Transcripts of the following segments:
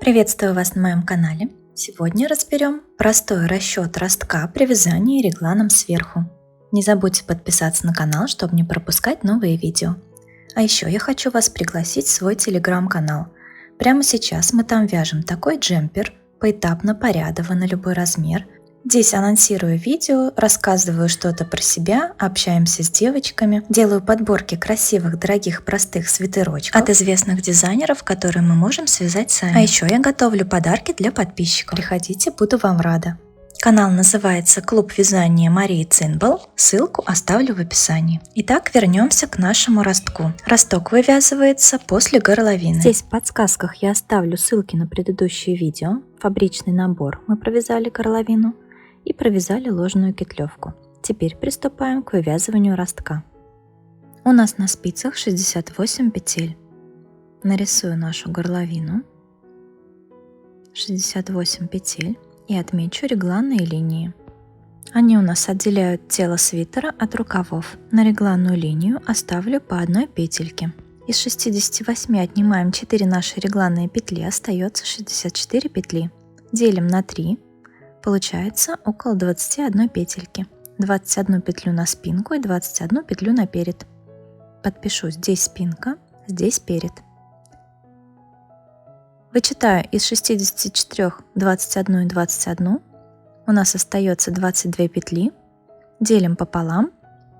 Приветствую вас на моем канале. Сегодня разберем простой расчет ростка при вязании регланом сверху. Не забудьте подписаться на канал, чтобы не пропускать новые видео. А еще я хочу вас пригласить в свой телеграм-канал. Прямо сейчас мы там вяжем такой джемпер, поэтапно порядово на любой размер. Здесь анонсирую видео, рассказываю что-то про себя, общаемся с девочками, делаю подборки красивых, дорогих, простых свитерочков от известных дизайнеров, которые мы можем связать сами. А еще я готовлю подарки для подписчиков. Приходите, буду вам рада. Канал называется «Клуб вязания Марии Цинбал», ссылку оставлю в описании. Итак, вернемся к нашему ростку. Росток вывязывается после горловины. Здесь в подсказках я оставлю ссылки на предыдущие видео. Фабричный набор мы провязали горловину и провязали ложную петлевку. Теперь приступаем к вывязыванию ростка. У нас на спицах 68 петель. Нарисую нашу горловину. 68 петель и отмечу регланные линии. Они у нас отделяют тело свитера от рукавов. На регланную линию оставлю по одной петельке. Из 68 отнимаем 4 наши регланные петли, остается 64 петли. Делим на 3. Получается около 21 петельки. 21 петлю на спинку и 21 петлю наперед. Подпишу здесь спинка, здесь перед. Вычитаю из 64 21 и 21. У нас остается 22 петли. Делим пополам.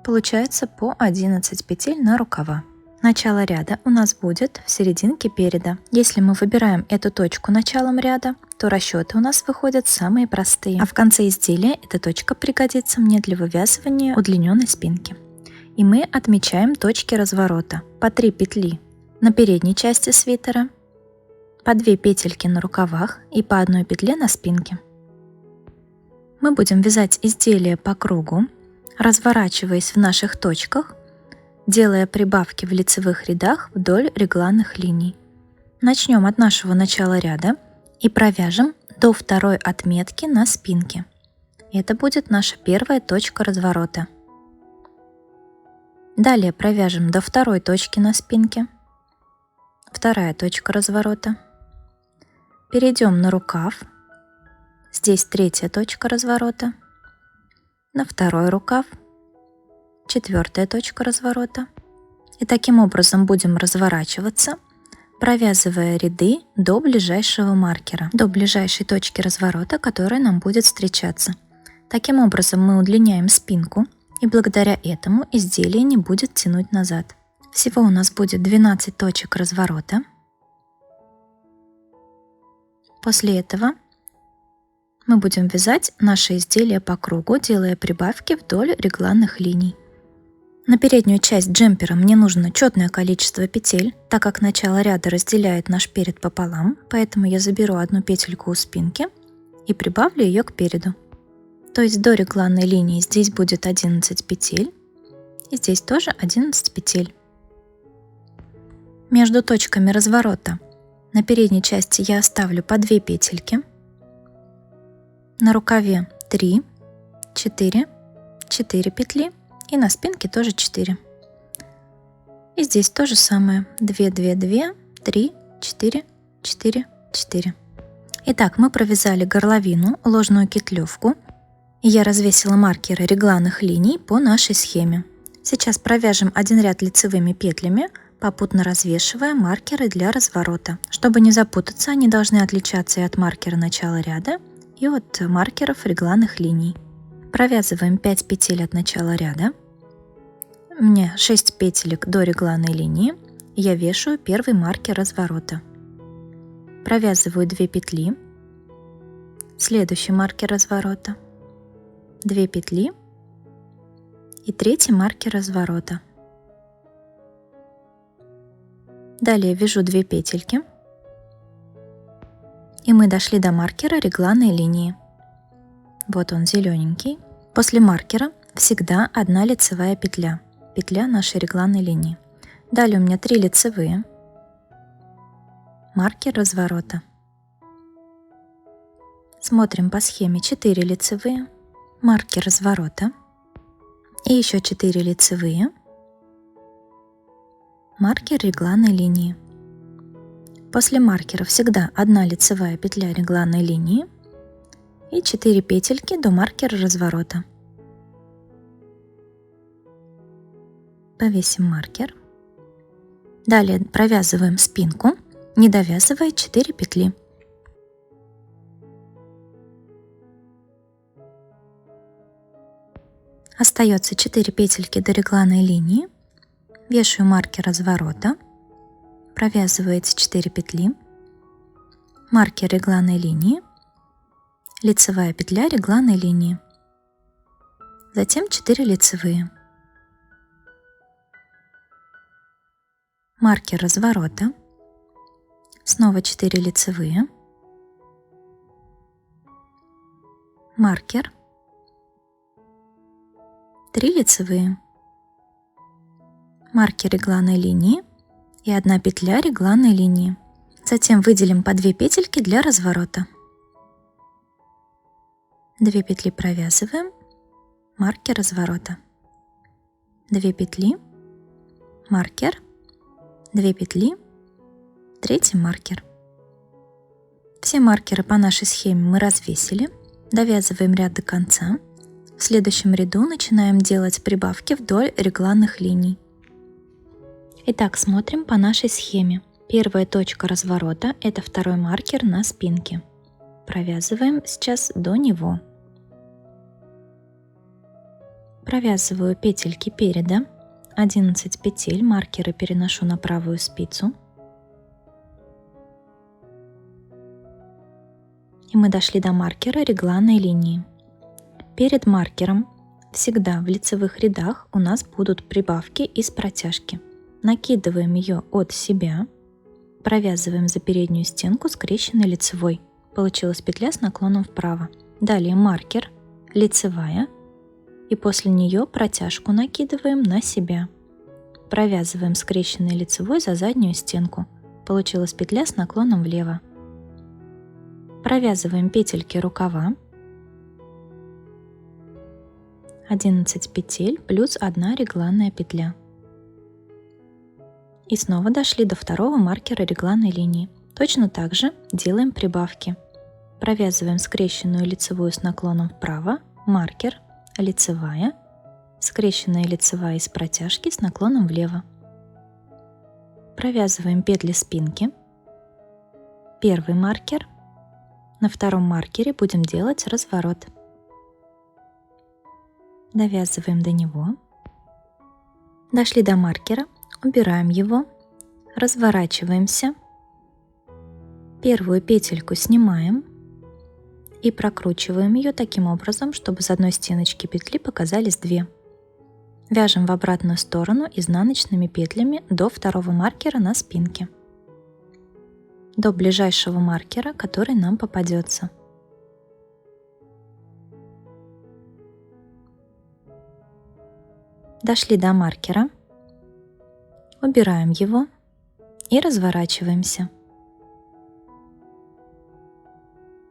Получается по 11 петель на рукава. Начало ряда у нас будет в серединке переда. Если мы выбираем эту точку началом ряда, то расчеты у нас выходят самые простые. А в конце изделия эта точка пригодится мне для вывязывания удлиненной спинки. И мы отмечаем точки разворота. По 3 петли на передней части свитера, по 2 петельки на рукавах и по 1 петле на спинке. Мы будем вязать изделие по кругу, разворачиваясь в наших точках, делая прибавки в лицевых рядах вдоль регланных линий. Начнем от нашего начала ряда и провяжем до второй отметки на спинке. Это будет наша первая точка разворота. Далее провяжем до второй точки на спинке. Вторая точка разворота. Перейдем на рукав. Здесь третья точка разворота. На второй рукав. Четвертая точка разворота. И таким образом будем разворачиваться, провязывая ряды до ближайшего маркера, до ближайшей точки разворота, которая нам будет встречаться. Таким образом мы удлиняем спинку, и благодаря этому изделие не будет тянуть назад. Всего у нас будет 12 точек разворота. После этого мы будем вязать наше изделие по кругу, делая прибавки вдоль регланных линий. На переднюю часть джемпера мне нужно четное количество петель, так как начало ряда разделяет наш перед пополам, поэтому я заберу одну петельку у спинки и прибавлю ее к переду. То есть до регланной линии здесь будет 11 петель, и здесь тоже 11 петель. Между точками разворота на передней части я оставлю по 2 петельки, на рукаве 3, 4, 4 петли. И на спинке тоже 4. И здесь то же самое. 2, 2, 2, 3, 4, 4, 4. Итак, мы провязали горловину, ложную петлевку. И я развесила маркеры регланных линий по нашей схеме. Сейчас провяжем один ряд лицевыми петлями, попутно развешивая маркеры для разворота. Чтобы не запутаться, они должны отличаться и от маркера начала ряда, и от маркеров регланных линий. Провязываем 5 петель от начала ряда. У меня 6 петелек до регланной линии. Я вешаю первый маркер разворота. Провязываю 2 петли. Следующий маркер разворота. 2 петли. И третий маркер разворота. Далее вяжу 2 петельки. И мы дошли до маркера регланной линии. Вот он, зелененький. После маркера всегда одна лицевая петля, петля нашей регланной линии. Далее у меня 3 лицевые, маркер разворота. Смотрим по схеме: 4 лицевые, маркер разворота, и еще 4 лицевые, маркер регланной линии. После маркера всегда 1 лицевая петля регланной линии и 4 петельки до маркера разворота. Повесим маркер. Далее провязываем спинку, не довязывая 4 петли. Остается 4 петельки до регланной линии. Вешаю маркер разворота. Провязываете 4 петли. Маркер регланной линии. Лицевая петля регланной линии. Затем 4 лицевые. Маркер разворота. Снова 4 лицевые. Маркер. 3 лицевые. Маркер регланной линии и 1 петля регланной линии. Затем выделим по 2 петельки для разворота. 2 петли провязываем. Маркер разворота. 2 петли. Маркер. 2 петли. 3 маркер. Все маркеры по нашей схеме мы развесили. Довязываем ряд до конца. В следующем ряду начинаем делать прибавки вдоль регланных линий. Итак, смотрим по нашей схеме. Первая точка разворота – это второй маркер на спинке. Провязываем сейчас до него. Провязываю петельки переда. 11 петель, маркеры переношу на правую спицу. И мы дошли до маркера регланной линии. Перед маркером всегда в лицевых рядах у нас будут прибавки из протяжки. Накидываем ее от себя, провязываем за переднюю стенку скрещенной лицевой. Получилась петля с наклоном вправо. Далее маркер, лицевая, и после нее протяжку накидываем на себя. Провязываем скрещенной лицевой за заднюю стенку. Получилась петля с наклоном влево. Провязываем петельки рукава. 11 петель плюс 1 регланная петля. И снова дошли до второго маркера регланной линии. Точно так же делаем прибавки. Провязываем скрещенную лицевую с наклоном вправо, маркер, лицевая, скрещенная лицевая из протяжки с наклоном влево. Провязываем петли спинки. Первый маркер. На втором маркере будем делать разворот. Довязываем до него. Дошли до маркера, убираем его, разворачиваемся. Первую петельку снимаем и прокручиваем ее таким образом, чтобы с одной стеночки петли показались 2. Вяжем в обратную сторону изнаночными петлями до второго маркера на спинке. До ближайшего маркера, который нам попадется. Дошли до маркера, убираем его и разворачиваемся.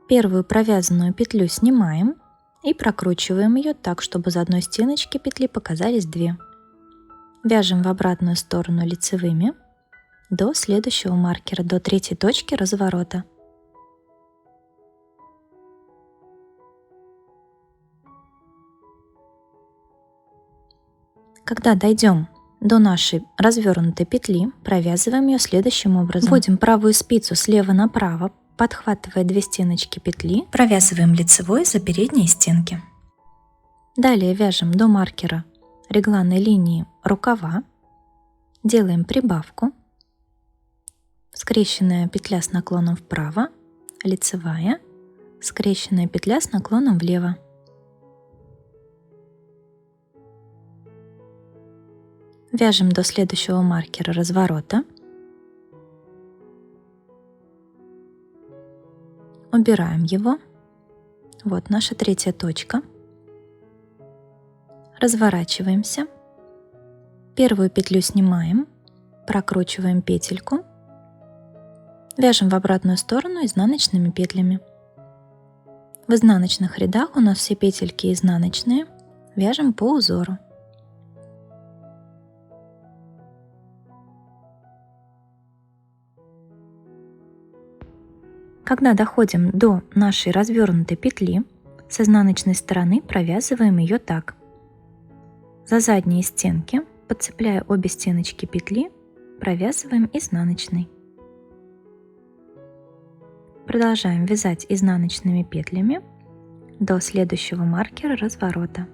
Первую провязанную петлю снимаем и прокручиваем ее так, чтобы с одной стеночки петли показались 2. Вяжем в обратную сторону лицевыми до следующего маркера, до третьей точки разворота. Когда дойдем до нашей развернутой петли, провязываем ее следующим образом. Вводим правую спицу слева направо, подхватывая 2 стеночки петли, провязываем лицевой за передние стенки. Далее вяжем до маркера регланной линии рукава, делаем прибавку, скрещенная петля с наклоном вправо, лицевая, скрещенная петля с наклоном влево. Вяжем до следующего маркера разворота. Убираем его. Вот наша третья точка. Разворачиваемся. Первую петлю снимаем, прокручиваем петельку. Вяжем в обратную сторону изнаночными петлями. В изнаночных рядах у нас все петельки изнаночные. Вяжем по узору. Когда доходим до нашей развернутой петли, с изнаночной стороны провязываем ее так. За задние стенки, подцепляя обе стеночки петли, провязываем изнаночной. Продолжаем вязать изнаночными петлями до следующего маркера разворота.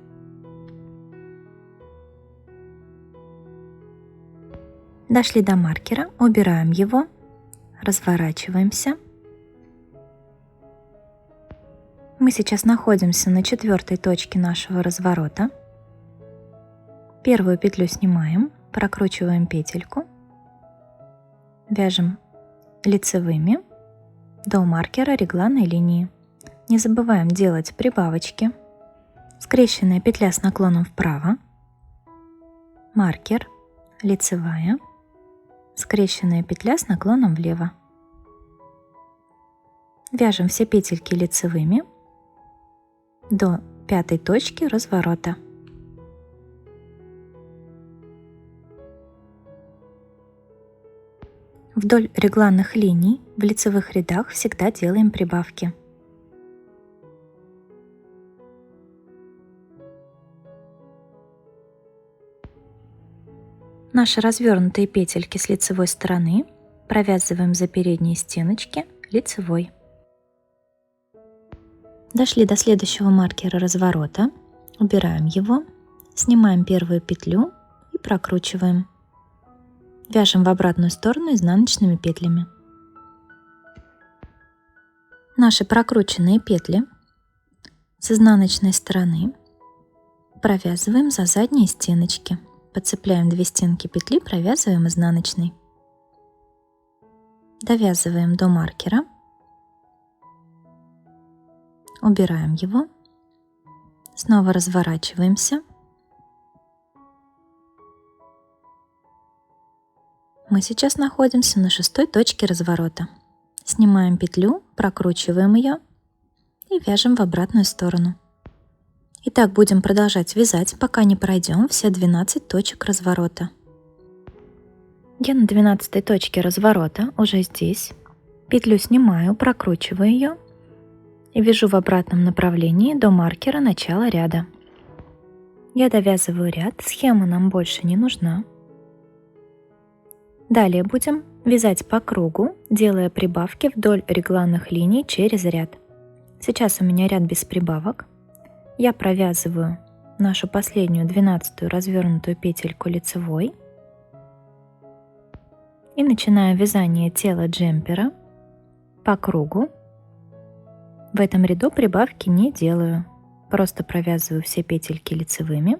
Дошли до маркера, убираем его, разворачиваемся. Мы сейчас находимся на 4-й точке нашего разворота. Первую петлю снимаем, прокручиваем петельку, вяжем лицевыми до маркера регланной линии. Не забываем делать прибавочки. Скрещенная петля с наклоном вправо, маркер, лицевая, скрещенная петля с наклоном влево. Вяжем все петельки лицевыми до 5-й точки разворота. Вдоль регланных линий в лицевых рядах всегда делаем прибавки. Наши развернутые петельки с лицевой стороны провязываем за передние стеночки лицевой. Дошли до следующего маркера разворота, убираем его, снимаем первую петлю и прокручиваем. Вяжем в обратную сторону изнаночными петлями. Наши прокрученные петли с изнаночной стороны провязываем за задние стеночки. Подцепляем 2 стенки петли, провязываем изнаночной. Довязываем до маркера. Убираем его. Снова разворачиваемся. Мы сейчас находимся на 6-й точке разворота. Снимаем петлю, прокручиваем ее и вяжем в обратную сторону. И так будем продолжать вязать, пока не пройдем все 12 точек разворота. Я на 12 точке разворота, уже здесь. Петлю снимаю, прокручиваю ее и вяжу в обратном направлении до маркера начала ряда. Я довязываю ряд, схема нам больше не нужна. Далее будем вязать по кругу, делая прибавки вдоль регланных линий через ряд. Сейчас у меня ряд без прибавок. Я провязываю нашу последнюю 12-ю развернутую петельку лицевой и начинаю вязание тела джемпера по кругу. В этом ряду прибавки не делаю, просто провязываю все петельки лицевыми.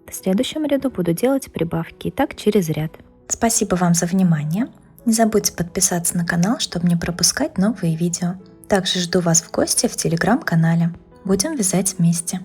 В следующем ряду буду делать прибавки, и так через ряд. Спасибо вам за внимание. Не забудьте подписаться на канал, чтобы не пропускать новые видео. Также жду вас в гости в телеграм-канале. Будем вязать вместе.